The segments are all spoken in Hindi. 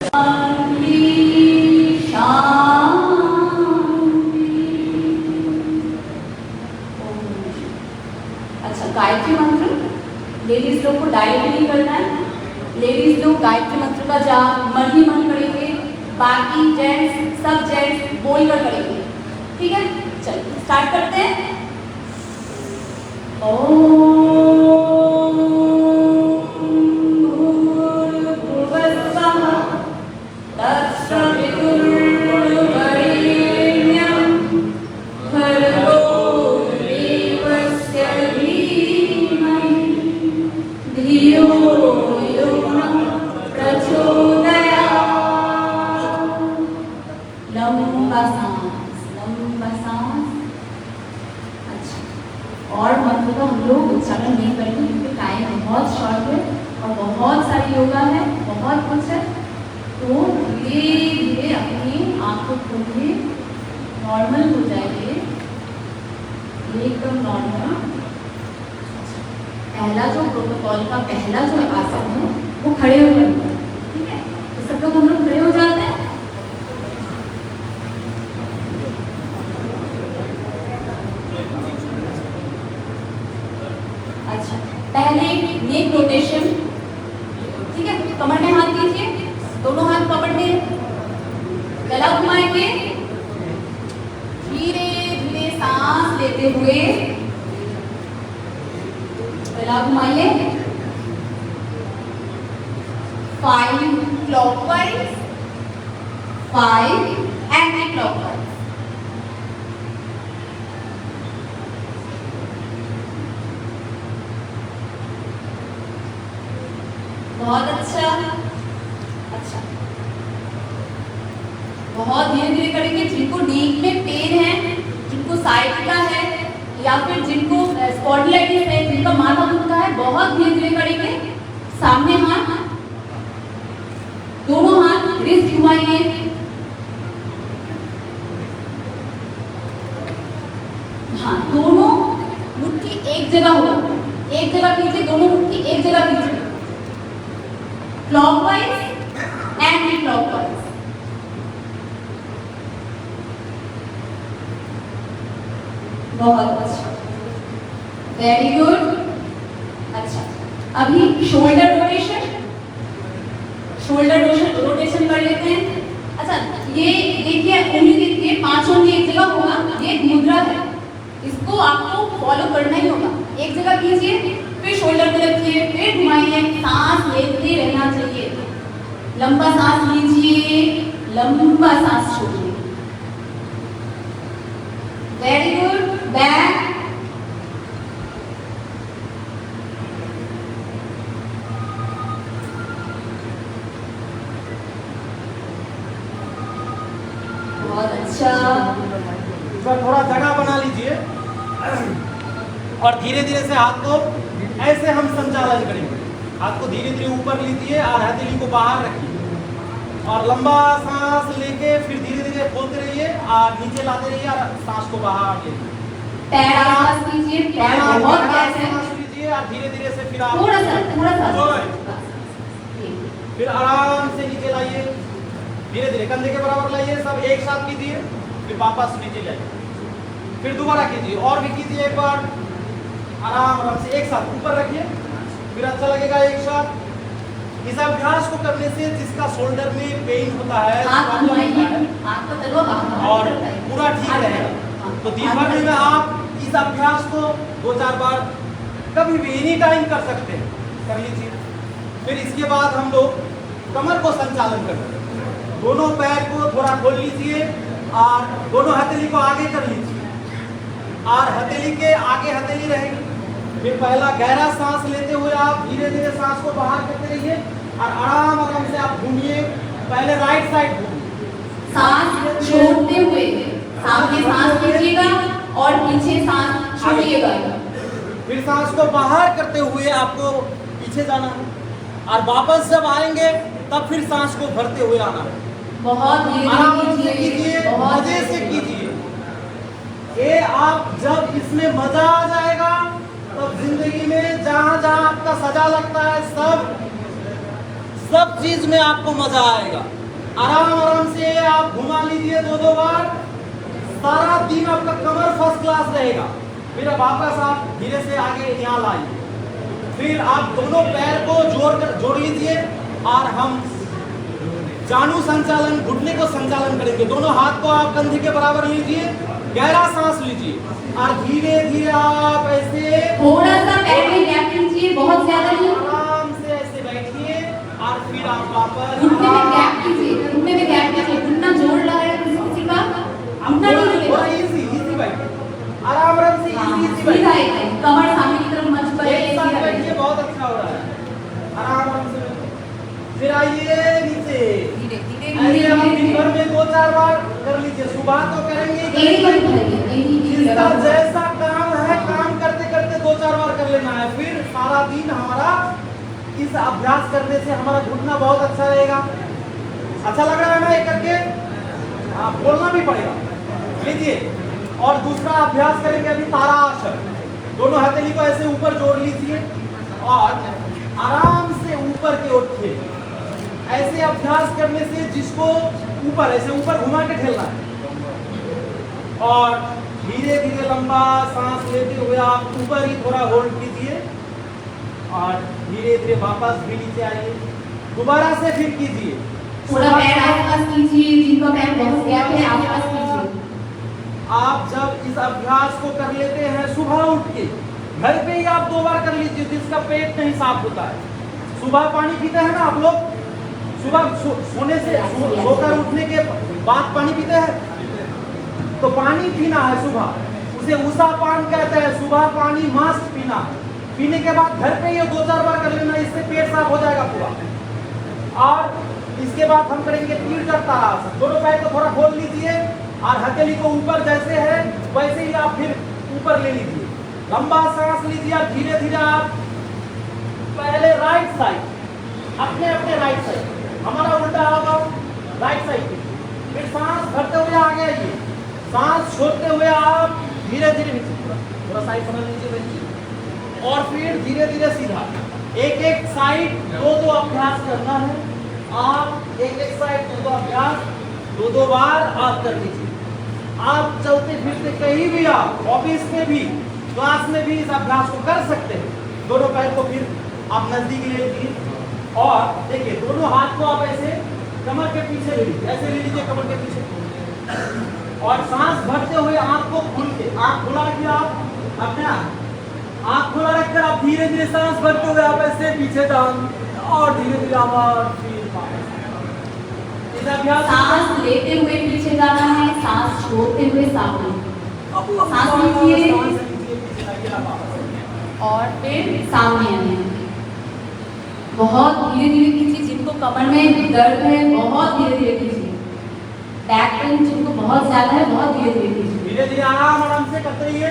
अच्छा, गायत्री मंत्र लेडीज लोग को डायरेक्टली करना है। लेडीज लोग गायत्री मंत्र का जाप मन ही मन करेंगे, बाकी जेंट्स सब जेंट्स बोलकर करेंगे। ठीक है, चलिए स्टार्ट करते हैं। ओम लंबा सांस। अच्छा, और मंत्र का हम लोग उच्चारण नहीं करेंगे क्योंकि टाइम बहुत शॉर्ट है और बहुत सारी योगा है, बहुत कुछ है। तो धीरे धीरे अपनी आंखों खोलिए, नॉर्मल हो जाएंगे, एकदम नॉर्मल। पहला जो प्रोटोकॉल का पहला जो आसन है वो खड़े हो करना है। ठीक है, तो सब लोग हम लोग खड़े हो जाते हैं। अच्छा, पहले नेक रोटेशन। ठीक है, कमर में हाथ दीजिए, दोनों हाथ पकड़ के गला घुमाएंगे, धीरे धीरे सांस लेते हुए गला घुमाइए। 5 क्लॉकवाइज, 5 एंटी क्लॉकवाइज। बहुत अच्छा। अच्छा, बहुत धीरे धीरे करेंगे। जिनको नीक में पेन है, जिनको साइटिका है या फिर जिनको स्पॉन्डिलाइटिस है, जिनका माथा दुखता है, बहुत धीरे धीरे करेंगे। सामने हाथ, दोनों हाथ रिस्ट घुमाइए। हाँ, दोनों मुट्ठी एक जगह हो, एक जगह कीजिए, दोनों मुट्ठी एक जगह कीजिए। Clockwise anti clockwise. बहुत अच्छा, वेरी गुड। अच्छा, अभी शोल्डर रोटेशन, शोल्डर रोटेशन कर लेते हैं। अच्छा, ये देखिए, उंगली देखिए, 5 उंगली एक जगह होगा, ये मुद्रा है, इसको आपको फॉलो करना ही होगा। एक जगह कीजिए, फिर शोल्डर पे रखिए, फिर घुमाइए, सांस लेते रहना चाहिए। लंबा सांस लीजिए, लंबा सांस छोड़िए। Very good, back. बहुत अच्छा। थोड़ा जगह बना लीजिए और धीरे धीरे से हाथ को ऐसे हम संचालन करेंगे। हाथ को धीरे धीरे ऊपर लीजिए और हथेली को बाहर रखिए और लंबा सांस लेके फिर धीरे धीरे खोलते रहिए और नीचे लाते रहिए और सांस को बाहर लीजिए। पैर आस कीजिए, पैर बहुत गैस है। सांस लीजिए और धीरे धीरे से फिर आप थोड़ा सा फिर आराम से नीचे लाइए, धीरे धीरे कंधे के बराबर लाइए, सब एक साथ कीजिए, फिर वापस नीचे जाइए, फिर दोबारा कीजिए और भी कीजिए एक बार, आराम आराम से एक साथ ऊपर रखिए, फिर अच्छा लगेगा एक साथ। इस अभ्यास को करने से जिसका शोल्डर में पेन होता है और पूरा ठीक रहेगा। तो दिन भर में आप इस अभ्यास को 2-4 बार कभी भी एनी टाइम कर सकते हैं, कर लीजिए। फिर इसके बाद हम लोग कमर को संचालन करते हैं। दोनों पैर को थोड़ा खोल लीजिए और दोनों हथेली को आगे कर लीजिए और हथेली के आगे हथेली रहेगी। फिर पहला गहरा सांस लेते हुए आप धीरे धीरे सांस को बाहर करते रहिए और आराम आराम से आप घूमिए। पहले राइट साइड घूमिए, सांस छोड़ते हुए सामने सांस लीजिएगा और पीछे सांस छोड़िएगा। फिर सांस को बाहर करते हुए आपको पीछे जाना है और वापस जब आएंगे तब फिर सांस को भरते हुए आना है। बहुत आराम से कीजिए, मजे से कीजिए। ये आप जब इसमें मजा आ जाएगा तब जिंदगी में जहाँ जहाँ आपका सजा लगता है सब चीज में आपको मजा आएगा। आराम आराम से आप घुमा लीजिए 2-2 बार, सारा दिन आपका कमर फर्स्ट क्लास रहेगा। फिर वापस आप धीरे से आगे यहाँ लाइए, फिर आप दोनों पैर को जोड़ लीजिए और हम जानू संचालन, घुटने को संचालन करेंगे। दोनों हाथ को आप कंधे के बराबर लीजिए, गहरा सांस लीजिए और धीरे धीरे आप ऐसे थोड़ा सा पैर में गैप कीजिए, बहुत ज्यादा नहीं। आराम से ऐसे बैठिए और फिर आप वापस घुटने में गैप कीजिए, घुटने में गैप कीजिए। घुटना जोड़ रहा है किसी का, घुटना नहीं जोड़ेगा। इजी बैठिए, आराम आराम से इजी सीधा बैठिए, एक कमर सामने की तरफ मच पर एक साथ बैठिए, बहुत अच्छा हो रहा है। आराम आराम से फिर आइए नीचे, धीरे धीरे ऐसे हम दिन धीरे भर में 2-4 बार कर लीजिए। सुबह तो करेंगे, जिसका जैसा काम है काम करते करते 2-4 बार कर लेना है। फिर सारा दिन हमारा इस अभ्यास करने से हमारा घुटना बहुत अच्छा रहेगा। अच्छा लग रहा है ना ये करके? हाँ, बोलना भी पड़ेगा। लीजिए, और दूसरा अभ्यास करेंगे अभी ताड़ासन। दोनों हथेली को ऐसे ऊपर जोड़ लीजिए और आराम से ऊपर की ओर उठिए। ऐसे अभ्यास करने से जिसको ऊपर ऐसे ऊपर घुमा के ठेलना है और धीरे धीरे लंबा सांस लेते हुए आप ऊपर ही थोड़ा होल्ड कीजिए और धीरे धीरे वापस भी नीचे आइए। दोबारा से फिर कीजिए, थोड़ा पैर आसपास कीजिए, जिनका पैर बहुत गैप है आसपास कीजिए। आप जब इस अभ्यास को कर लेते हैं सुबह उठ के, घर पे ही आप 2 बार कर लीजिए जिसका पेट नहीं साफ होता है। सुबह पानी पीते हैं ना आप लोग, सुबह सोने से सोकर उठने के बाद पानी पीते हैं, तो पानी पीना है सुबह, उसे उषा पान कहते हैं। सुबह पानी मस्त पीना, पीने के बाद घर पे ही 2-4 बार कर लेना, इससे पेट साफ हो जाएगा पूरा। और इसके बाद हम करेंगे तीर ताड़ासन। दोनों पैर को थोड़ा खोल लीजिए और हथेली को ऊपर जैसे है वैसे ही आप फिर ऊपर ले लीजिए, लंबा सांस लीजिए और धीरे धीरे आप पहले राइट साइड, अपने अपने राइट साइड, हमारा उल्टा होगा राइट साइड, फिर सांस भरते हुए आगे आइए, सांस छोड़ते हुए आप धीरे धीरे नीचे, थोड़ा साइड समझ लीजिए बैठिए और फिर धीरे धीरे सीधा। एक एक साइड 2-2 अभ्यास करना है। आप एक एक साइड 2-2 अभ्यास 2-2 बार आप कर लीजिए। आप चलते फिरते कहीं भी, आप ऑफिस में भी, क्लास में भी इस अभ्यास को कर सकते हैं। दोनों पैर को फिर आप नजदीक ले लीजिए और देखिए दोनों हाथ को आप ऐसे कमर के पीछे ले लीजिए, ऐसे ले लीजिए कमर के पीछे और सांस भरते हुए आंख को खोल के, आंख खुला रखिए, आप अपने आंख खुला रखकर आप धीरे धीरे सांस भरते हुए आप ऐसे पीछे जान और धीरे धीरे आप इस अभ्यास सांस लेते हुए पीछे जाना है, सांस छोड़ते हुए सामने, सांस लीजिए और फिर सामने आने। बहुत धीरे धीरे कीजिए, जिनको कमर में दर्द है बहुत धीरे धीरे कीजिए, बैक पेन जिनको बहुत ज्यादा है बहुत धीरे धीरे कीजिए। धीरे धीरे आराम आराम से करते रहिए।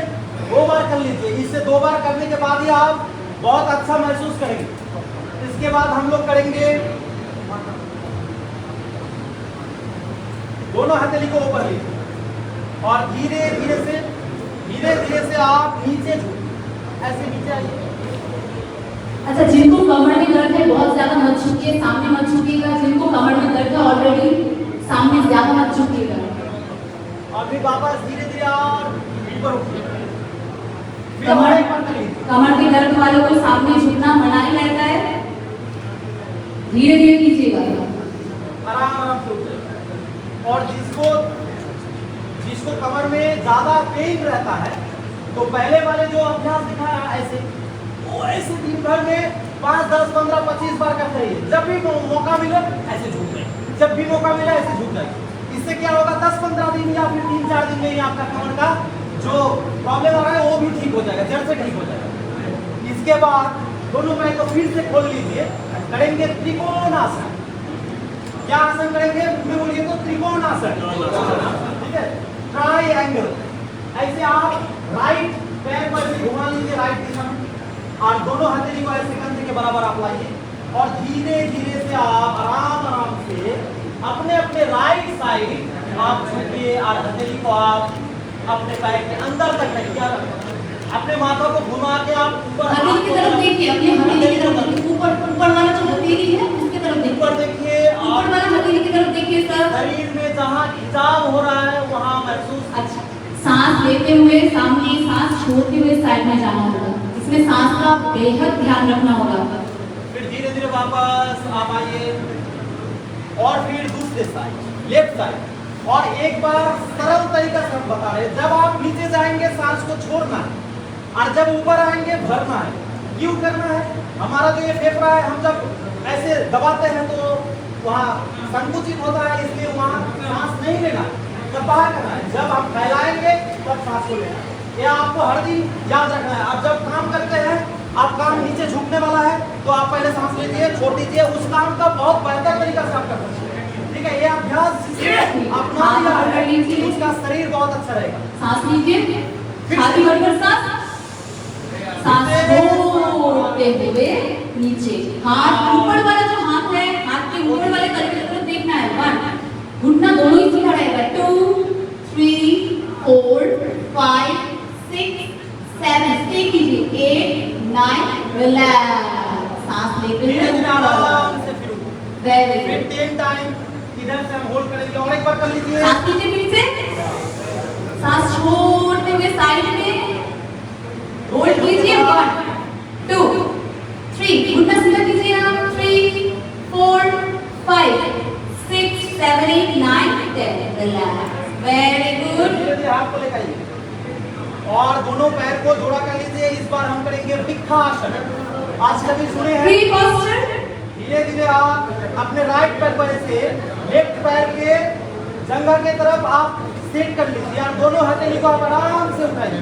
2 बार कर लीजिए, इससे 2 बार करने के बाद ही आप बहुत अच्छा महसूस करेंगे। इसके बाद हम लोग करेंगे दोनों हथेली को ऊपर लीजिए और धीरे धीरे से आप नीचे झुकिए, ऐसे नीचे आइए। अच्छा, जिनको कमर में दर्द है बहुत ज्यादा मत झुकिए, सामने मत झुकिएगा। जिनको कमर में दर्द है ऑलरेडी सामने ज्यादा मत झुकिएगा। और फिर वापस धीरे धीरे और ऊपर उठिए। कमर के दर्द वालों को सामने झुकना मना ही रहता है, धीरे धीरे कीजिएगा, आराम आराम से उठिए। और जिसको कमर में ज्यादा पेन रहता है तो पहले वाले जो अभ्यास दिखाया ऐसे, वो ऐसे दिन भर में 5, 10, 15, 25 बार करते रहिए। जब भी मौका मिले ऐसे झुक जाए, जब भी मौका मिला ऐसे झुक जाए। इससे क्या होगा, 10-15 दिन या फिर 3-4 दिन में ही आपका कमर का जो प्रॉब्लम आ रहा है वो भी ठीक हो जाएगा, जड़ से ठीक हो जाएगा। इसके बाद दोनों पैर को फिर से खोल लीजिए, करेंगे त्रिकोणासन। क्या आसन करेंगे मैं बोलिए तो त्रिकोणासन, ठीक है, ट्रायंगल। ऐसे आप राइट पैर पर से घुमा लीजिए राइट दिशा में और दोनों हथेली को ऐसे कंधे के बराबर आप लाइए और धीरे धीरे से आप आराम आराम से अपने अपने राइट साइड आप झुकिए और हथेली को आप अपने पैर के अंदर तक रखिए। अपने माथा को घुमा के आप ऊपर हथेली की तरफ देखिए, अपनी हथेली की तरफ ऊपर वाला जो हथेली है उसकी तरफ देखिए। ऊपर देखिए ऊपर और वाला हथेली की तरफ देखिए सर। शरीर में जहाँ खिंचाव हो रहा है वहाँ महसूस। अच्छा, सांस लेते हुए सामने, सांस छोड़ते हुए साइड में जाना होगा। इसमें सांस का बेहद ध्यान रखना होगा। फिर धीरे धीरे वापस आप आइए और फिर दूसरे साइड, लेफ्ट साइड। और एक बार सरल तरीका से हम बता रहे हैं, जब आप नीचे जाएंगे सांस को छोड़ना है और जब ऊपर आएंगे भरना है। क्यों करना है? हमारा जो ये फेफड़ा है, हम जब ऐसे दबाते हैं तो वहाँ संकुचित होता है, इसलिए वहाँ सांस नहीं लेना, तब बाहर करना है। जब हम फैलाएंगे तब सांस को लेना है। ये आपको हर दिन याद रखना है। आप जब काम करते हैं, आप काम नीचे झुकने वाला है तो आप पहले सांस लीजिए, छोड़ दीजिए। उस काम का बहुत बेहतर तरीका से आप कर सकते हैं। ठीक है, ये अभ्यास अपना लिया है, उसका शरीर बहुत अच्छा रहेगा। सांस लीजिए, छाती भरकर सांस छोड़ते हुए नीचे। हाथ ऊपर वाला जो हाथ है, हाथ के ऊपर वाले तले की तरफ देखना है। 1, घुटना दोनों ही सीधा रहेगा। 2, 3, 4, 5, 6, 7, स्टे कीजिए। 8, 9, रिलैक्स। सांस लेते हुए आराम से फिर वेरी फिर गुड। 10 टाइम इधर से हम होल्ड करेंगे और एक बार कर लीजिए। सांस लीजिए फिर से, सांस छोड़ते हुए साइड में होल्ड कीजिए। 1, 2, 3, घुटना सीधा कीजिए आप। 3, 4, 5, 6, 7, 8, 9, 10, रिलैक्स। Very good. धीरे धीरे हाथ को लेकर आइए और दोनों पैर को जोड़ा कर लीजिए। इस बार हम करेंगे वृक्षासन। आज कभी सुने हैं? Free posture. धीरे धीरे आप अपने राइट पैर पर से लेफ्ट पैर के जंघा के तरफ आप सेट कर लीजिए और दोनों हथेली को आप आराम से उठाइए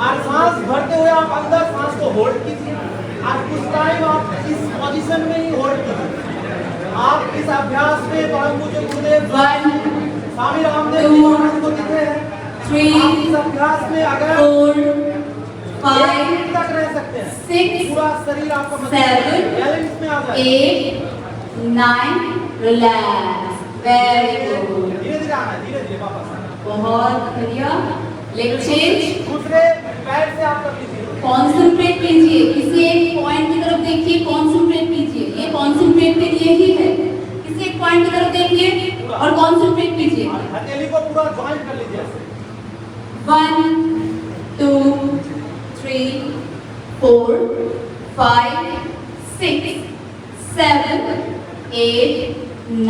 और सांस भरते हुए आप अंदर सांस को होल्ड कीजिए और कुछ टाइम आप इस पोजीशन में ही होल्ड कीजिए। आप इस अभ्यास में परम पूज्य गुरुदेव 1, स्वामी रामदेव जी महाराज को दिखे हैं। 3, आप इस अभ्यास में अगर 4, 1 5, मिनट तक रह सकते हैं, 6, पूरा शरीर आपका 7, बैलेंस में आ जाए। 8, 9, रिलैक्स। Very good. धीरे धीरे आना है, धीरे धीरे वापस आना। बहुत बढ़िया। Leg change. दूसरे पैर से आप कर लीजिए। कॉन्सेंट्रेट कीजिए, किसी एक पॉइंट की तरफ देखिए, कॉन्सेंट्रेट कीजिए। ये कॉन्सेंट्रेट के लिए ही है। किसी एक पॉइंट की तरफ देखिए और कॉन्सेंट्रेट कीजिए। और हथेली को पूरा ज्वाइन कर लीजिए ऐसे। 1, 2, 3, 4, 5, 6, 7, 8,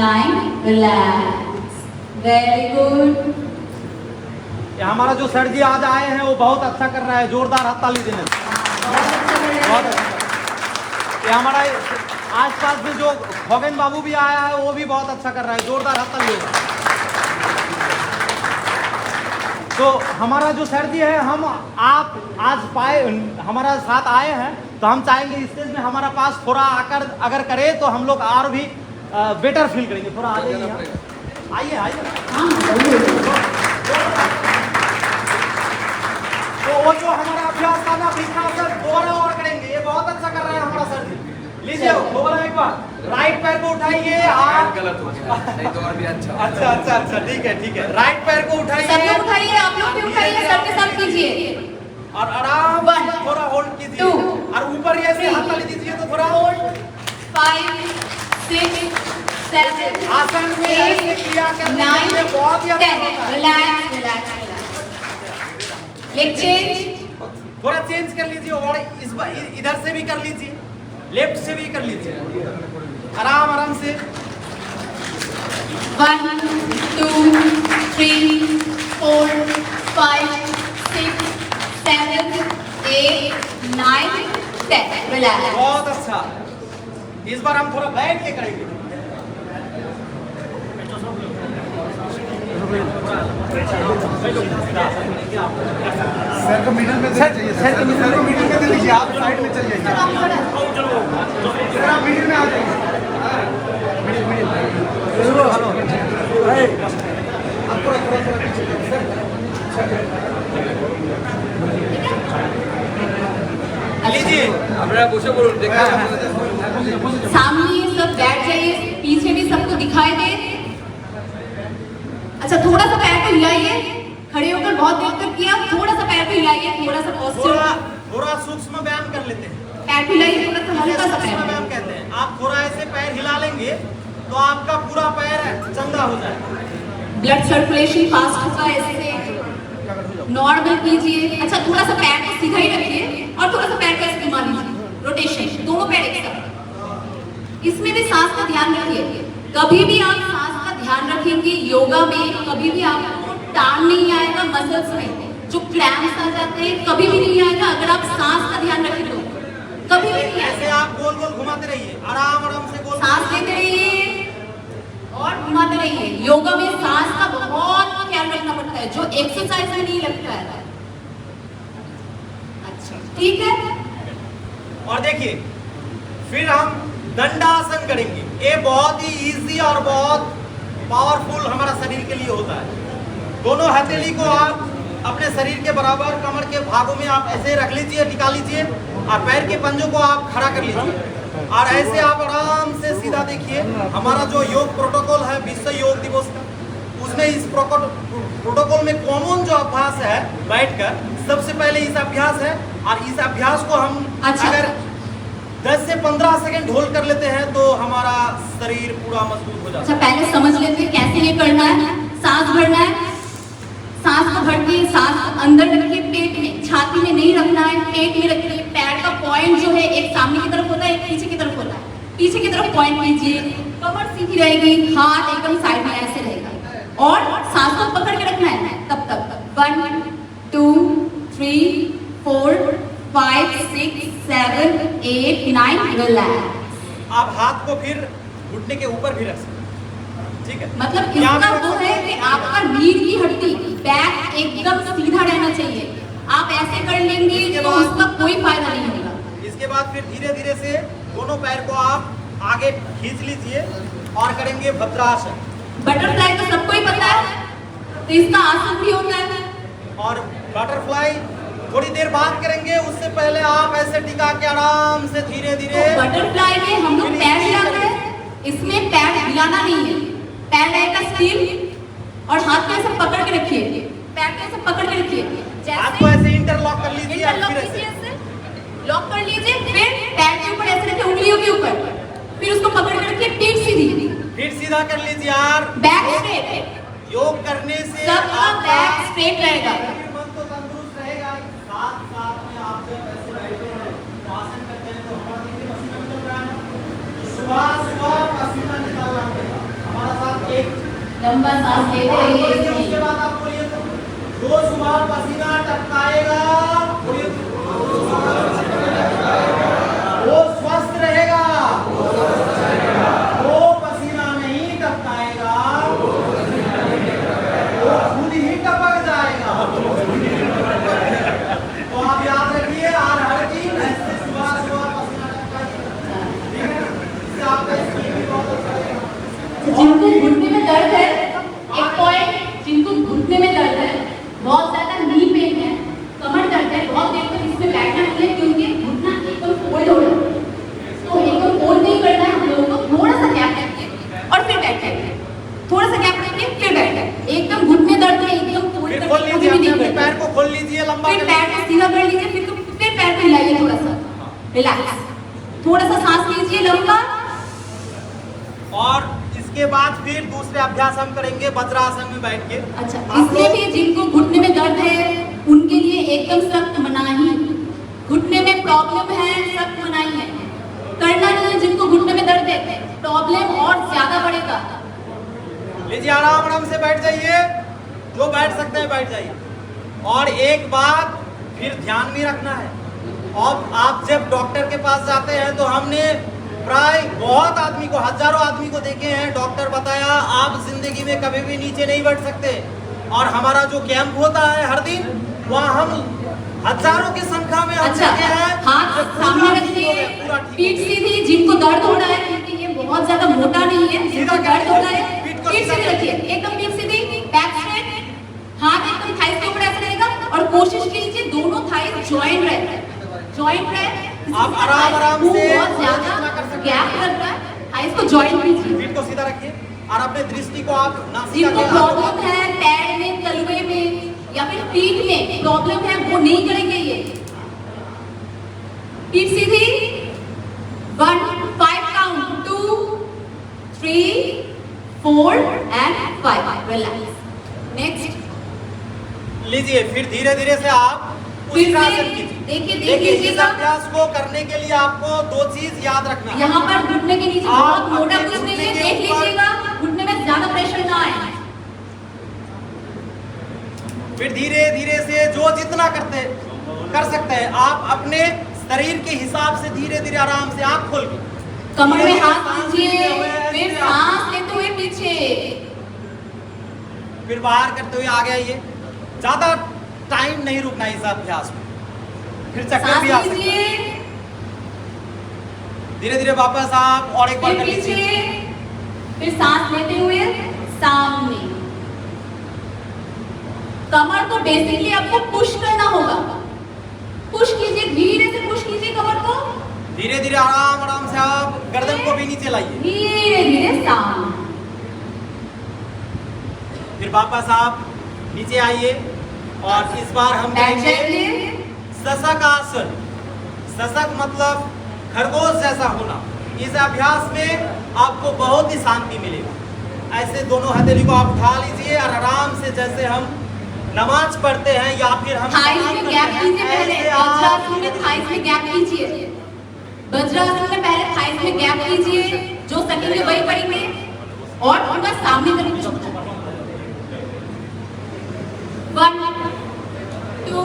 9, रिलैक्स। Very good. ये हमारा जो सर जी आज आए हैं वो बहुत अच्छा कर रहा है, जोरदार ताली देने। बहुत अच्छा। ये हमारा आसपास में जो खगन बाबू भी आया है वो भी बहुत अच्छा कर रहा है, जोरदार ताली देगा। तो हमारा जो सर जी है, हम आप आज पाए हमारा साथ आए हैं तो हम चाहेंगे स्टेज में हमारा पास थोड़ा आकर अगर करे तो हम लोग और भी बेटर फील करेंगे। थोड़ा आ जाइए, आइए आइए। हाँ, जरूर। तो वो जो हमारा अभ्यास था ना वृक्षासन, दोबारा और करेंगे। ये बहुत अच्छा कर रहे हैं हमारा सर जी। लीजिए दोबारा एक बार, राइट पैर को उठाइए। आप गलत हो जाए नहीं तो और भी अच्छा। अच्छा अच्छा अच्छा, ठीक है ठीक है। राइट पैर को सब उठाइए लोग उठाइए, आप लोग भी उठाइए, सबके साथ कीजिए। और आराम से 1, थोड़ा होल्ड कीजिए 2, और ऊपर ये ऐसे हाथ ताली दीजिए तो थोड़ा होल्ड। 5, 6, 7, आसन में ऐसे क्रिया करने के लिए बहुत ही अच्छा 10, होता है। Relax relax relax. Leg change. थोड़ा चेंज कर लीजिए और इस बार इधर से भी कर लीजिए, लेफ्ट से भी कर लीजिए, आराम आराम से। 1, 2, 3, 4, 5, 6, 7, 8, 9, 10, रिलैक्स। बहुत अच्छा। इस बार हम थोड़ा बैठ के करेंगे। सर को मिडिल में देना चाहिए। सर को मिडिल में दे दीजिए, आप साइड में चल जाइए। सर आप मिडिल में आ जाइए। हेलो आप पूरा लीजिए। আপনারা বসে পড়ুন দেখা सामने सब बैठ जाइए, पीछे भी सबको दिखाई दे। अच्छा, थोड़ा सा पैर को हिलाइए। खड़े होकर बहुत देर तक किया, थोड़ा सा पैर को हिलाइए, थोड़ा सा थोड़ा पोस्चर। थोड़ा सूक्ष्म व्यायाम कर लेते हैं। पैर हिलाइए थोड़ा सा, हल्का सा इसमें पैर। मैम कहते हैं आप थोड़ा ऐसे पैर हिला लेंगे तो आपका पूरा पैर चंगा हो जाएगा। ब्लड सर्कुलेशन फास्ट होगा इससे। नॉर्मल कीजिए। अच्छा, थोड़ा सा पैर को सीधा ही रखिए और थोड़ा सा पैर का इस्तेमाल कीजिए, रोटेशन, दोनों पैर एक साथ। इसमें भी सांस का ध्यान रखिए। कभी भी आप सांस का ध्यान रखेंगे योगा में, कभी भी आपको टान नहीं आएगा मसल्स में, जो क्रैम्प्स आ जाते हैं कभी भी नहीं आएगा अगर आप सांस का ध्यान रखें तो, कभी भी नहीं ऐसे आएगा। आप गोल गोल घुमाते रहिए, आराम आराम से गोल सांस लेते रहिए और घुमाते रहिए। योगा में सांस का बहुत ख्याल रखना पड़ता है, जो एक्सरसाइज में नहीं लगता है। अच्छा, ठीक है। और देखिए फिर हम दंडासन करेंगे। ये बहुत ही इजी और बहुत पावरफुल हमारा शरीर के लिए होता है। दोनों हथेली को आप अपने शरीर के बराबर कमर के भागों में आप ऐसे रख लीजिए, टिका लीजिए और पैर के पंजों को आप खड़ा कर लीजिए और ऐसे आप आराम से सीधा देखिए। हमारा जो योग प्रोटोकॉल है विश्व योग दिवस का, उसमें इस प्रोटोकॉल में कॉमन जो अभ्यास है बैठकर, सबसे पहले इस अभ्यास है और इस अभ्यास को हम अच्छा। अगर 10 से 15 सेकंड होल्ड कर लेते हैं तो हमारा शरीर पूरा मजबूत हो जाता अच्छा, है। पहले समझ लेते हैं कैसे ये करना है। सांस भरना है, सांस को भर के सांस अंदर रखिए, पेट में, छाती में नहीं रखना है, पेट में रखिए। पैर का पॉइंट जो है एक सामने की तरफ होता है, एक पीछे की तरफ होता है। पीछे की तरफ पॉइंट कीजिए, कमर सीधी रहेगी, हाथ एकदम साइड में ऐसे रहेगा और सांस को पकड़ के रखना है तब तक। 1 2 3 4 5 6 7 8 9 रिलैक्स। आप हाथ को फिर घुटने के ऊपर भी रख सकते हैं, ठीक है। मतलब यहाँ इसका पे वो है कि आपका रीढ़ की हड्डी, बैक एकदम सीधा रहना चाहिए। आप ऐसे कर लेंगे तो उसका कोई फायदा नहीं होगा। इसके बाद फिर धीरे धीरे से दोनों पैर को आप आगे खींच लीजिए और करेंगे भद्रासन। बटरफ्लाई तो सबको ही पता है, तो इसका आसन भी होता है। और बटरफ्लाई थोड़ी देर बाद करेंगे, उससे पहले आप ऐसे टिका के आराम से धीरे धीरे। तो बटरफ्लाई में हम लोग पैर हिलाते हैं, इसमें पैर हिलाना नहीं है। पैर रहेगा स्टिल और हाथ को ऐसे पकड़ के रखिए, पैर को ऐसे पकड़ के रखिए। हाथ को ऐसे इंटरलॉक कर लीजिए, इंटरलॉक फिर कीजिए, ऐसे ऐसे लॉक कर लीजिए, फिर पैर के ऊपर ऐसे रखिए, उंगलियों के ऊपर, फिर उसको पकड़ के रखिए, पीठ सीधी, फिर सीधा कर लीजिए यार। Back straight. योग करने से सबका बैक स्ट्रेट रहेगा। मन तो तंदुरुस्त रहेगा। साथ साथ में आप जब ऐसे बैठे हैं तो आसन करते हैं तो हमारा देखिए पसीना निकल रहा है, सुबह सुबह पसीना निकालना पड़ेगा। हमारा साथ एक लंबा सांस लेते रहिए। उसके बाद आप बोलिए तो जो सुबह पसीना टपकाएगा बोलिए वो स्वस्थ रहेगा, वो पसीना नहीं टपकाएगा वो खुद ही टपक जाएगा। तो आप याद रखिए और हर दिन ऐसे सुबह सुबह पसीना टपकाइए, ठीक है ना? इससे आपका स्किन भी बहुत अच्छा रहेगा। जिनको घुटने में दर्द है, एक पॉइंट, जिनको घुटने में दर्द है, बहुत ज्यादा नी पेन है, कमर दर्द है, बहुत देर तक इसमें बैठना नहीं है क्योंकि घुटना एकदम फोल्ड हो रहा है। तो एकदम फोल्ड नहीं करना है, हम लोगों को थोड़ा सा गैप रखिए और फिर बैठिए, थोड़ा सा गैप रखिए फिर बैठिए। एकदम घुटने दर्द है, एकदम फोल्ड फिर खोल करके लीजिए, कभी भी अपने नहीं पैर करना। को खोल लीजिए, लंबा फिर कर पैर लीजिए। को सीधा कर लीजिए, फिर पैर को हिलाइए, थोड़ा सा रिलैक्स, थोड़ा सा सांस लीजिए लंबा। और इसके बाद फिर दूसरे अभ्यास हम करेंगे वज्रासन में बैठ के। अच्छा, इसमें भी जिनको घुटने में दर्द है उनके लिए एकदम सख्त मनाही, घुटने में प्रॉब्लम है सख्त मनाही है, करना नहीं है। जिनको घुटने में दर्द है प्रॉब्लम और ज्यादा बढ़ेगा। लीजिए आराम आराम से बैठ जाइए, जो बैठ सकते हैं बैठ जाइए। और एक बात फिर ध्यान में रखना है, और आप जब डॉक्टर के पास जाते हैं तो हमने प्राय बहुत आदमी को, हजारों आदमी को देखे हैं, डॉक्टर बताया आप जिंदगी में कभी भी नीचे नहीं बैठ सकते। और हमारा जो कैंप होता है हर दिन, वहाँ हम हजारों की संख्या में हम अच्छा, देखे हैं। हाथ सामने रखिए, पीठ सीधी। जिनको दर्द हो रहा है क्योंकि ये बहुत ज्यादा मोटा नहीं है, जिनको दर्द हो रहा है पीठ सीधी रखिए, एकदम पीठ सीधी, बैक स्ट्रेट, हाथ एकदम थाइस के ऊपर ऐसे रहेगा और कोशिश कीजिए दोनों थाइस जॉइंट रहे, जॉइंट रहे। आप आराम आराम से बहुत ज्यादा गैप लग रहा है, थाइस को जॉइंट कीजिए। पीठ को सीधा रखिए और अपने दृष्टि को आप नासिका जिनको के प्रॉब्लम है पैर में, तलवे में या फिर पीठ में प्रॉब्लम है वो नहीं करेंगे ये। पीठ सीधी, 1 5 काउंट 2 3 4 and 5 रिलैक्स नेक्स्ट लीजिए फिर धीरे धीरे से आप फिर उसका से आसन कीजिए। देखिए देख देखिए इस लीजिएगा अभ्यास को करने के लिए आपको दो चीज याद रखना है। यहाँ पर घुटने के नीचे आप बहुत मोटा अपने कुछ नहीं है घुटने के देख ऊपर- लीजिएगा घुटने में ज्यादा प्रेशर ना आए फिर धीरे धीरे से जो जितना कर सकते हैं आप अपने शरीर के हिसाब से धीरे धीरे आराम से आंख खोल के कमर में धीरे-धीरे हाथ सांस दीजिए लेते हुए फिर ऐसे सांस लेते हुए पीछे फिर बाहर करते हुए आगे आइए। ज्यादा टाइम नहीं रुकना इस अभ्यास में। फिर चक्कर भी आ सांस सकता है। लीजिए धीरे धीरे वापस आप और एक बार फिर कर पीछे लीजिए। फिर सांस लेते हुए सामने कमर को बेसिकली आपको पुश करना होगा पुश कीजिए धीरे से पुश कीजिए कमर को धीरे धीरे आराम आराम से आप गर्दन को भी नीचे लाइए। धीरे धीरे सामने फिर वापस आप नीचे आइए और इस बार हम बैठ करेंगे जाइए सशक आसन। सशक मतलब खरगोश जैसा होना। इस अभ्यास में आपको बहुत ही शांति मिलेगा। ऐसे दोनों हथेली को आप उठा लीजिए और आराम से जैसे हम नमाज पढ़ते हैं या फिर हम थाइस नमाज में पढ़ते गैप हैं, कीजिए पहले ऐसे आप वज्रासन में थाइस में गैप कीजिए वज्रासन में पहले थाइस में गैप कीजिए जो सकेंगे वही पढ़ेंगे और उनका सामने करेंगे 1 2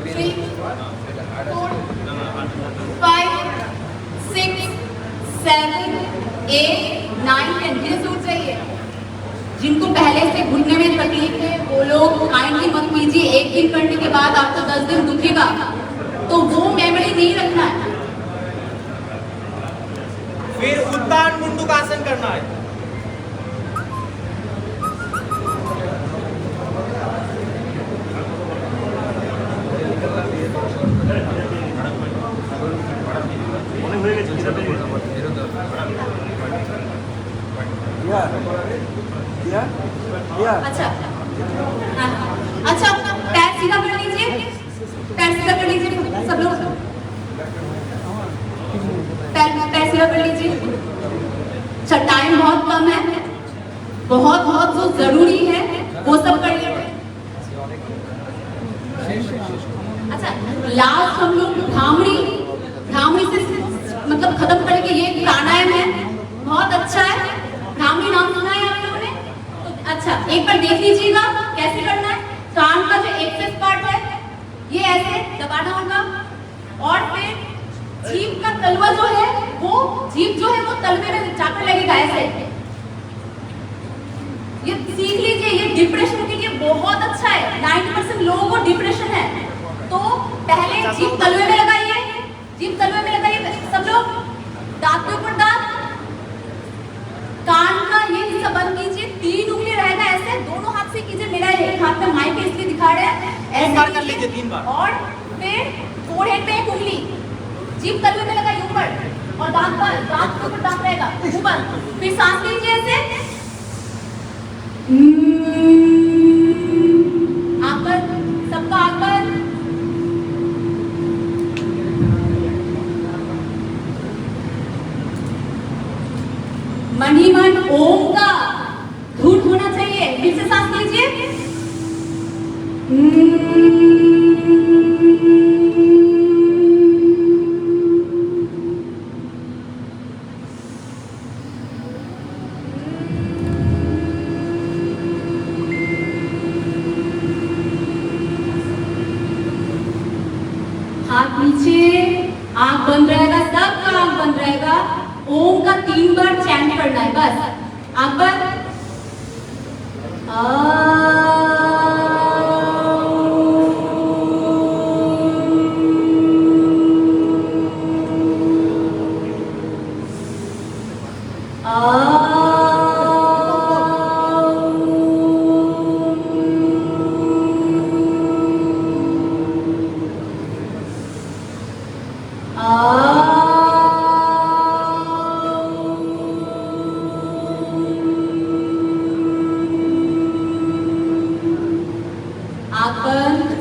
3 4 5 6 7 8 9 10 धीरे से उठ जाइए जिनको पहले से घुटने में तकलीफ है वो लोग काइंडली मत कीजिए एक दिन करने के बाद आपको 10 दिन दुखेगा तो वो मेमोरी नहीं रखना है फिर उत्तान मुंडुकासन करना है। अच्छा हाँ। अच्छा पैर सीधा कर लीजिए पैर सीधा कर लीजिए सब लोग पैर सीधा कर लीजिए अच्छा टाइम बहुत कम है बहुत जो जरूरी है वो सब कर लीजिए अच्छा लास्ट हम लोग भ्रामरी से मतलब खत्म करके ये प्राणायाम है बहुत अच्छा है भ्रामरी नाम सुना है आप लोगों ने तो अच्छा एक बार देख लीजिएगा कैसे करना है कान का जो एक्सेस पार्ट है ये ऐसे दबाना होगा और फिर जीभ का तलवा जो है वो तलवे में जाकर लगेगा ऐसे ये सीख लीजिए ये डिप्रेशन के लिए बहुत अच्छा है 90% लोगों को डिप्रेशन है तो पहले जीभ तलवे में लगाइए सब लोग दांत के ऊपर दांत कान का ये हिस्सा बंद कीजिए 3 उंगली रहेगा ऐसे दोनों हाथ से कीजिए मेरा एक हाथ में माइक है इसलिए दिखा रहे हैं तीन बार कर लीजिए 3 बार और फिर फोरहेड पे एक उंगली जीभ तलवे में लगाइए ऊपर और दांत के ऊपर दांत रहेगा ऊपर फिर सांस लीजिए ऐसे आंख बंद सबका आंख बंद मन ही मन ओम का धूट होना चाहिए फिर से सांस लीजिए हाथ नीचे आंख बंद रहेगा सबका आंख बंद रहेगा ओम का 3 बार चैंट करना है बस आंख बंद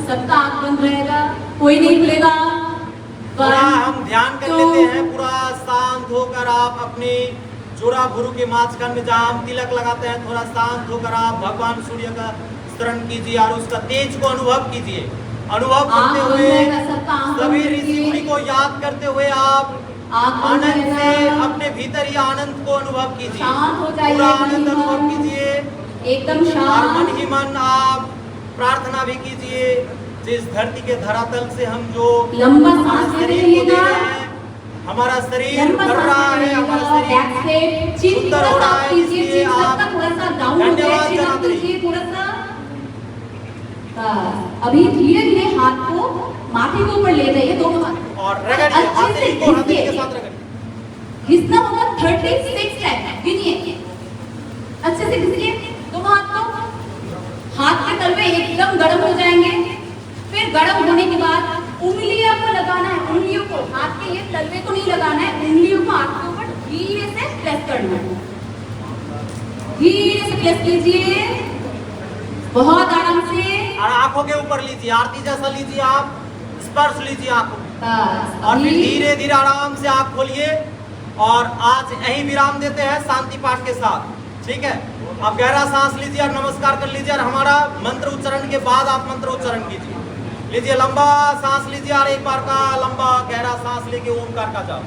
सबका आंख बंद रहेगा कोई नहीं खुलेगा थोड़ा हम ध्यान कर लेते हैं पूरा शांत होकर। आप अपने जोड़ा भुरु के माचखंड में जहाँ हम तिलक लगाते हैं, थोड़ा शांत होकर आप भगवान सूर्य का स्मरण कीजिए और उसका तेज को अनुभव कीजिए। अनुभव करते हुए सभी ऋषि मुनि को याद करते हुए आप आनंद से अपने भीतर ही आनंद को अनुभव कीजिए, पूरा आनंद अनुभव कीजिए एकदम और शांत। मन ही मन आप प्रार्थना भी कीजिए। जिस धरती के धरातल से हम जो लंबा हमारे सांस लेते शरीर को दे रहिएगा। रहे हैं, हमारा शरीर लंबा बढ़ रहा है, हमारा बैक शरीर साइड चिन सुंदर थोड़ा हो सा रहा आप है, कीजिए, इसलिए चिन आप तक थोड़ा सा डाउन हो धन्यवाद जाए, चिन आप जनाते कीजिए थोड़ा सा। अभी धीरे धीरे हाथ को माथे के ऊपर ले जाइए, दोनों हाथ और रगड़िए, अच्छे से हथेली को हथेली के घिसिए। साथ रगड़िए। घिसना होगा 36 टाइम, गिनिए अच्छे से घिसिए दोनों हाथ को। हाथ के तलवे एकदम गर्म हो जाएंगे। फिर गर्म होने के बाद उंगलियों को लगाना है, उंगलियों को, हाथ के ये तलवे को नहीं लगाना है, उंगलियों को हाथ के ऊपर धीरे से प्रेस करना है। धीरे से प्रेस कीजिए, बहुत आराम से। और आंखों के ऊपर लीजिए, आरती जैसा लीजिए, आप स्पर्श लीजिए आंखों बस और फिर अभी धीरे धीरे आराम से आंख खोलिए। और आज यही विराम देते हैं शांति पाठ के साथ, ठीक है। आप गहरा सांस लीजिए और नमस्कार कर लीजिए और हमारा मंत्र उच्चारण के बाद आप मंत्र उच्चारण कीजिए। लीजिए, लंबा सांस लीजिए और एक बार का लंबा गहरा सांस लेके ओमकार का जाप।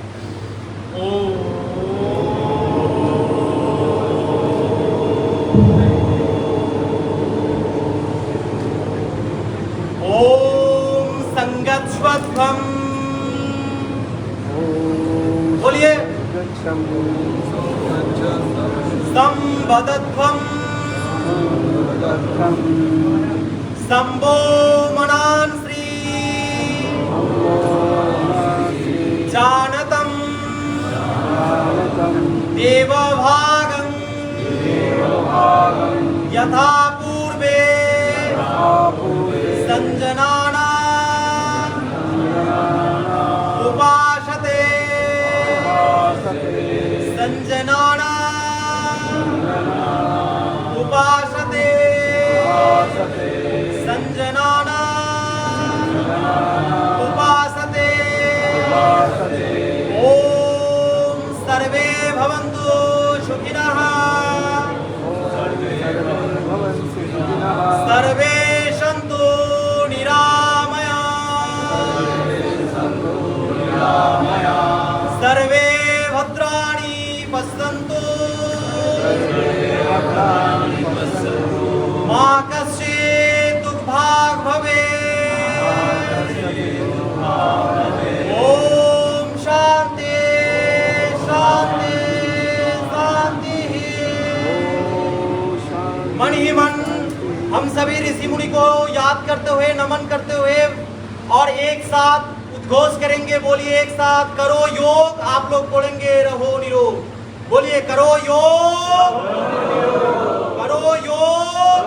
ओम संगच्छध्वम, बोलिए संवदध्वम, शंभो मनान श्री जानतम देवभागं यथा पूर्वे संजनाना उपासते संजनाना उपासते संजनाना उपासते। ओम सर्वे भवन्तु सुखिनः, सर्वे सन्तु निरामया, सर्वे भद्राणि पश्यन्तु, मा कश्चित् दुर्भाग् भवेत्। ओम शांति शांति शांति। मन ही मन हम सभी ऋषि मुनि को याद करते हुए, नमन करते हुए और एक साथ उद्घोष करेंगे। बोलिए एक साथ, करो योग। आप लोग बोलेंगे रहो निरोग। बोलिए करो योग, करो योग।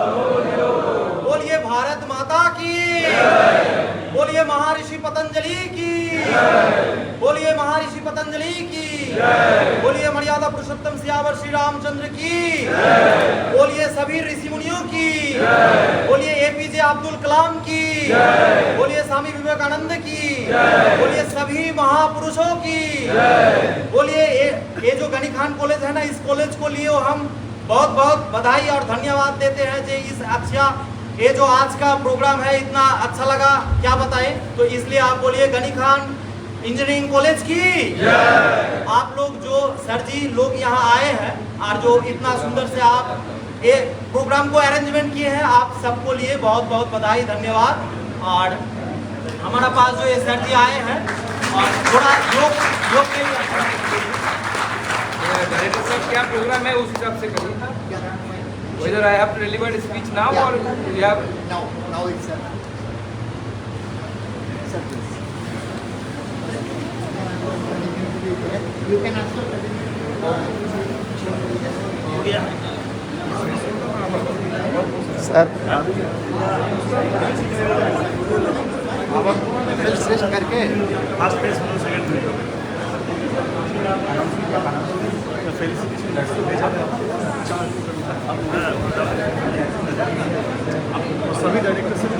बोलिए भारत माता की, बोलिए महर्षि पतंजलि की, बोलिए महर्षि पतंजलि की, बोलिए मर्यादा पुरुषोत्तम सियावर श्री रामचंद्र की, बोलिए सभी ऋषि मुनियों की, बोलिए एपीजे अब्दुल कलाम की, बोलिए स्वामी विवेकानंद की, बोलिए सभी महापुरुषों की, बोलिए ये जो गनी खान कॉलेज है ना, इस कॉलेज को लिए हम बहुत बहुत बधाई और धन्यवाद देते हैं। जो इस अच्छा ये जो आज का प्रोग्राम है इतना अच्छा लगा, क्या बताएं। तो इसलिए आप बोलिए गनी खान इंजीनियरिंग कॉलेज की। आप लोग जो सर जी लोग यहाँ आए हैं और जो इतना सुंदर से आप ये प्रोग्राम को अरेंजमेंट किए हैं, आप सबको लिए बहुत बहुत बधाई, धन्यवाद। और हमारा पास जो ये सर जी आए हैं और थोड़ा योग के लिए डायरेक्टर साहब क्या प्रोग्राम है उस हिसाब से करिए। Whether I have to deliver a speech now or we have now it's you can also sir श्रेष्ठ करके सभी डायरेक्टर से भी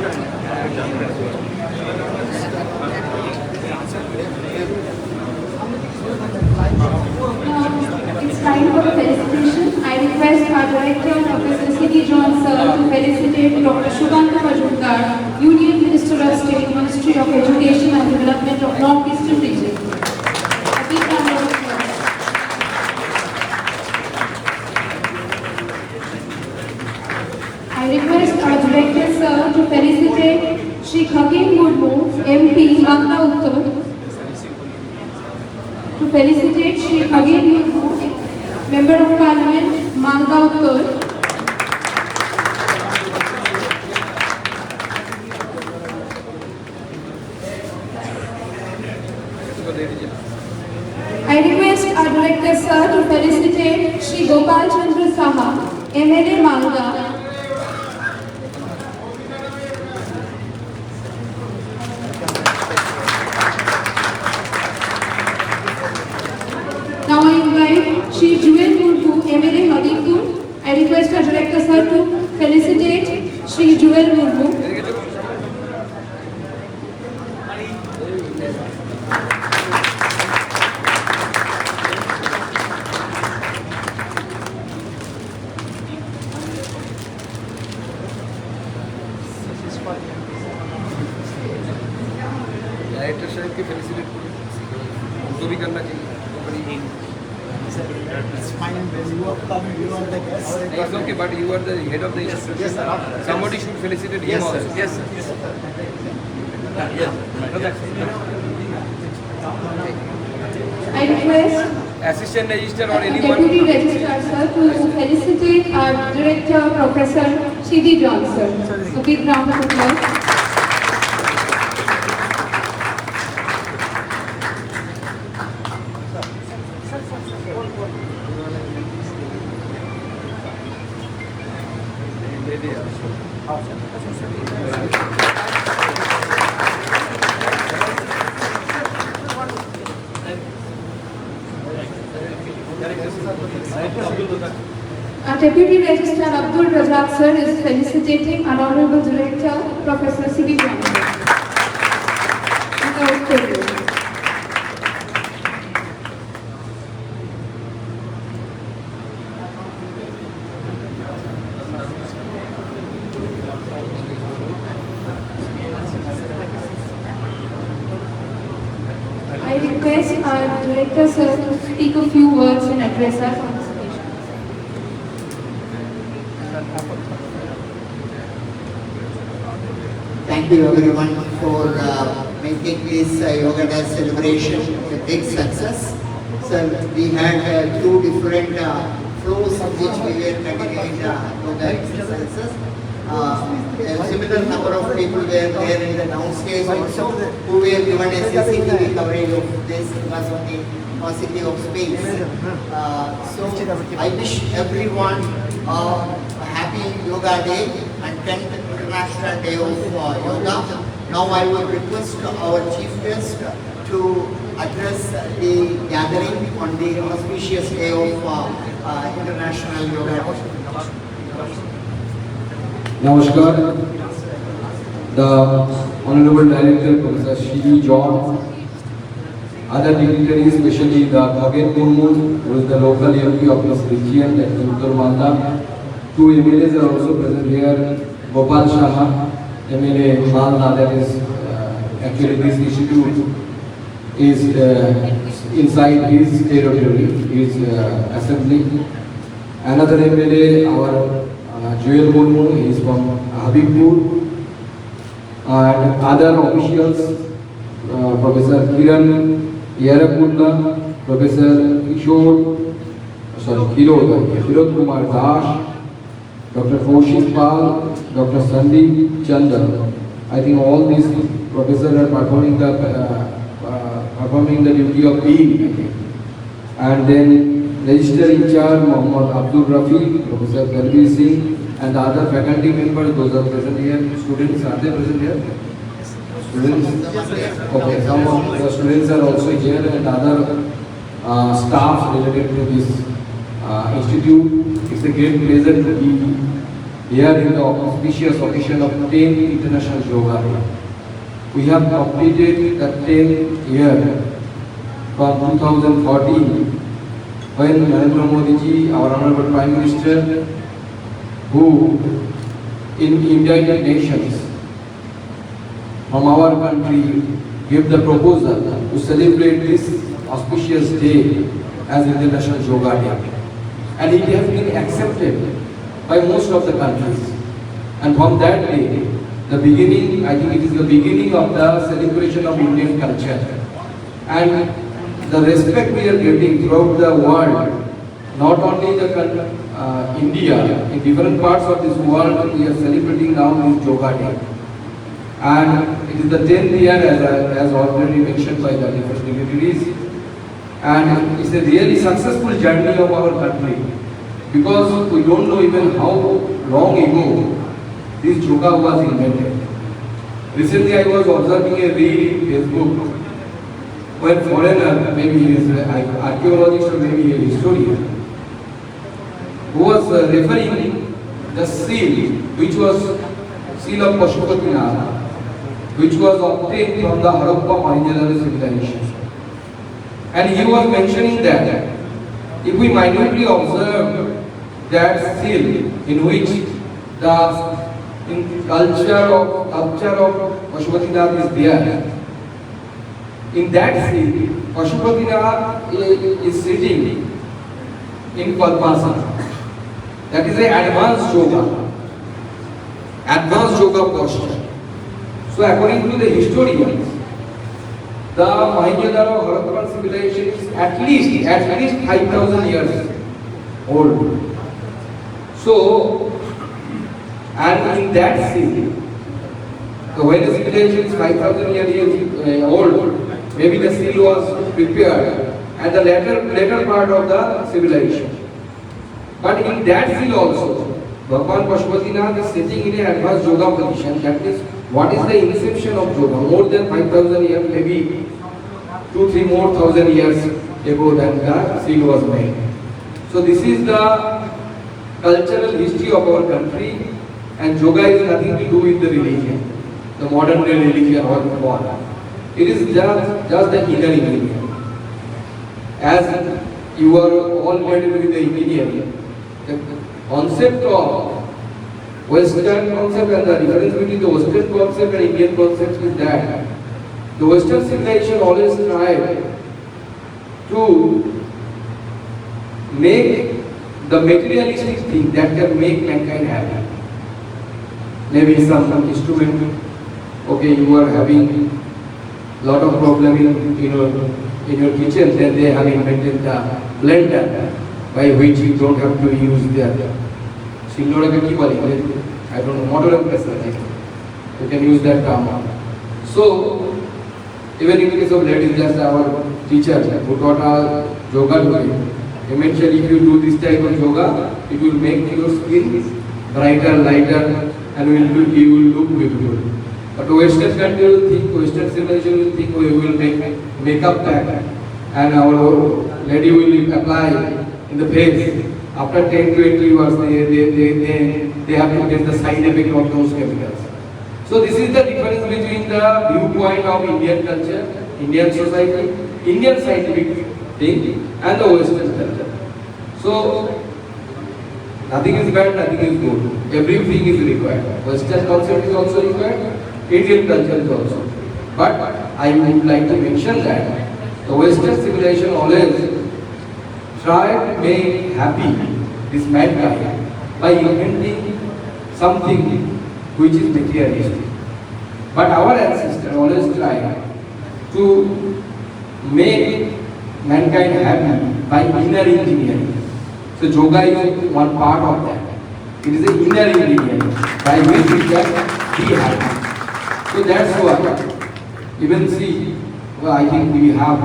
John sir to felicitate Dr. Shubhanta Majumdar, Union Minister of State, Ministry of Education and Development of North Eastern Region. A big round of applause. I request our director sir to felicitate Shri Khagen Murmu, MP, Mangla Uttar. To felicitate Shri Khagen Murmu, Member of Parliament, Mangla Uttar. I request our director sir to felicitate Shri Gopal Chandra Saha, MLA Mangla. Now I invite Shri Jewel Murmu, MLA Madipur. I request our director sir to felicitate Shri Jewel Murmu. Director साहब की फेलिसिटेट उनको भी करना चाहिए It's fine when you are coming, you are the guest. It's okay, but you are the head of the institution. Yes, sir. Somebody should felicitate him also. Yes, sir. I request Assistant Registrar or anyone. Deputy Registrar sir to felicitate our Director Professor Shidi John sir. A big round of applause. Our Deputy Registrar Abdul Razak sir is felicitating our Honorable Director Professor C.V. Johnson. I request our Director sir to speak a few words and address our participation. Thank you everyone for making this Yoga Day celebration a big success. So we had two different flows of which we were conducting yoga exercises. A similar number of people were there in the downstairs also who were given a CCTV coverage of this because of the paucity of space. So I wish everyone a happy Yoga Day and 10th International Day of Yoga. Now I will request our chief guest to address the gathering on the auspicious day of International Yoga Day. Namaskar. The Honorable Director Professor Shidi John, other dignitaries, especially the Khagen Murmu, who is the local MP of this region, that is Uttar Malda. Two MLAs are also present here. Gopal Saha, MLA Malda, that is actually this institute is inside his territory, his assembly. Another MLA, our Jewel Murmu, he is from Habibpur. And other officials, Professor Kiran Yarakulla, Professor Kirot Kumar Dash, Dr. Kaushik Pal, Dr. Sandeep Chandra. I think all these professors are performing the duty of being. And then Register in charge Muhammad Abdul Rafi, Professor Dalbir Singh, and the other faculty members, those are present here. Students, are they present here? Students? Okay, some of the students are also here and other staff related to this institute. It's a great pleasure to be here in the auspicious occasion of 10th International Yoga Day. We have completed the 10th year from 2014 when Narendra Modi ji, our Honorable Prime Minister, who in United Nations from our country gave the proposal to celebrate this auspicious day as International Yoga Day. And it has been accepted by most of the countries. And from that day, the beginning, I think it is the beginning of the celebration of Indian culture. And the respect we are getting throughout the world, not only India, in different parts of this world, we are celebrating now this Yoga Day. And it is the 10th year as already mentioned by the different dignitaries. And it's a really successful journey of our country because we don't know even how long ago this yoga was invented. Recently I was observing a reel in Facebook when foreigner, maybe he is an archaeologist or maybe a historian, who was referring the seal, which was seal of Pashupatinath, which was obtained from the Harappa Mohenjo-daro civilization. And he was mentioning that if we minutely observe that seal in which the culture of Pashupatinath is there, in that seal, Pashupatinath is sitting in Padmasana. That is an advanced yoga posture. So according to the historians, the Mohenjo-daro Harappan civilization is at least 5,000 years old. So, and in that city, when the civilization is 5,000 years old, maybe the seal was prepared at the later part of the civilization. But in that seal also, Bhagwan Pashupatinath is sitting in an advanced yoga position. That is, what is the inception of yoga? More than 5,000 years, maybe 2-3 more thousand years ago than the seal was made. So this is the cultural history of our country, and yoga is nothing to do with the religion, the modern day religion or what. It is just the inner ingredient. As you are all familiar with the engineering, the concept of Western concept and the difference between the Western concept and Indian concept is that the Western civilization always tried to make the materialistic thing that can make mankind happy. Maybe some instrument, okay, you are having lot of problem in your kitchen, then they have invented the blender by which you don't have to use the I don't know, motor pressure. You can use that term. So, even in the case of ladies, just our teacher who taught our yoga today, eventually if you do this type of yoga, it will make your skin brighter, lighter, and you will look beautiful. But Western country will think, Western civilization will think we will make makeup pack and our lady will apply in the face. After 10-20 hours, they have to get the side effect of those chemicals. So this is the difference between the viewpoint of Indian culture, Indian society, Indian scientific thing, and the Western culture. So nothing is bad, nothing is good. Everything is required. Western concept is also required, Indian culture is also. But I would like to mention that the Western civilization always try to make happy this mankind by inventing something which is materialistic. But our ancestors always try to make mankind happy by inner engineering. So yoga is one part of that. It is an inner ingredient by which we can be happy. So that's why even see, well, I think we have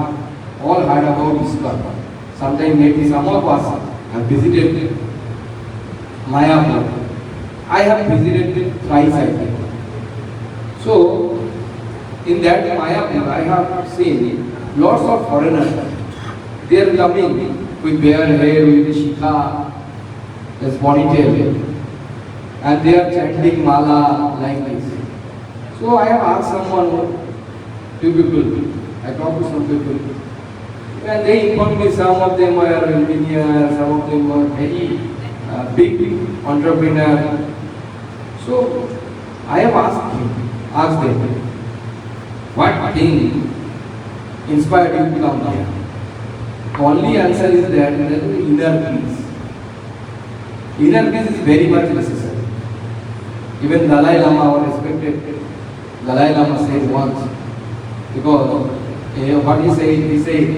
all heard about ISKCON. Sometimes maybe some of us have visited Mayapur. I have visited thrice, I think. So, in that Mayapur, I have seen lots of foreigners. They are coming with bare hair, with the shikha, this ponytail, and they are chanting mala like this. So I have asked few people, I talked to some people, and they informed me some of them were engineers, some of them were very a big entrepreneur. So I have asked them, what thing inspired you to come here? The only answer is that there is inner peace. Inner peace is very much necessary. Even Dalai Lama, our respected Dalai Lama said once, because what he said,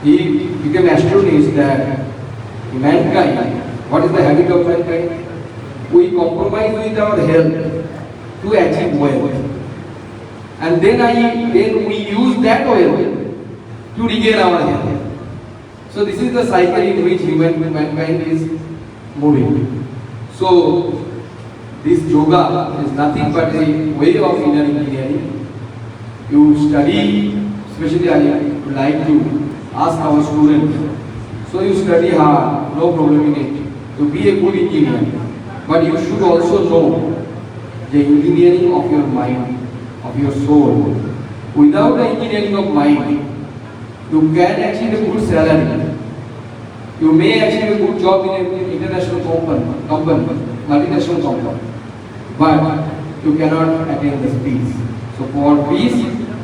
he became astonished that mankind, what is the habit of mankind? We compromise with our health to achieve wealth. And then we use that wealth to regain our health. So this is the cycle in which mankind is moving. So this yoga is nothing but a way of inner engineering. You study, especially I would like to ask our students. So you study hard, no problem in it, to be a good engineer. But you should also know the engineering of your mind, of your soul. Without the engineering of mind, you can achieve a good salary. You may achieve a good job in an international company, multinational company. But you cannot attain the peace. So for peace,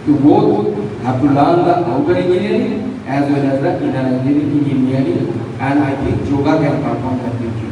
you both have to learn the outer engineering as well as the inner engineering, and I think yoga can perform that beauty.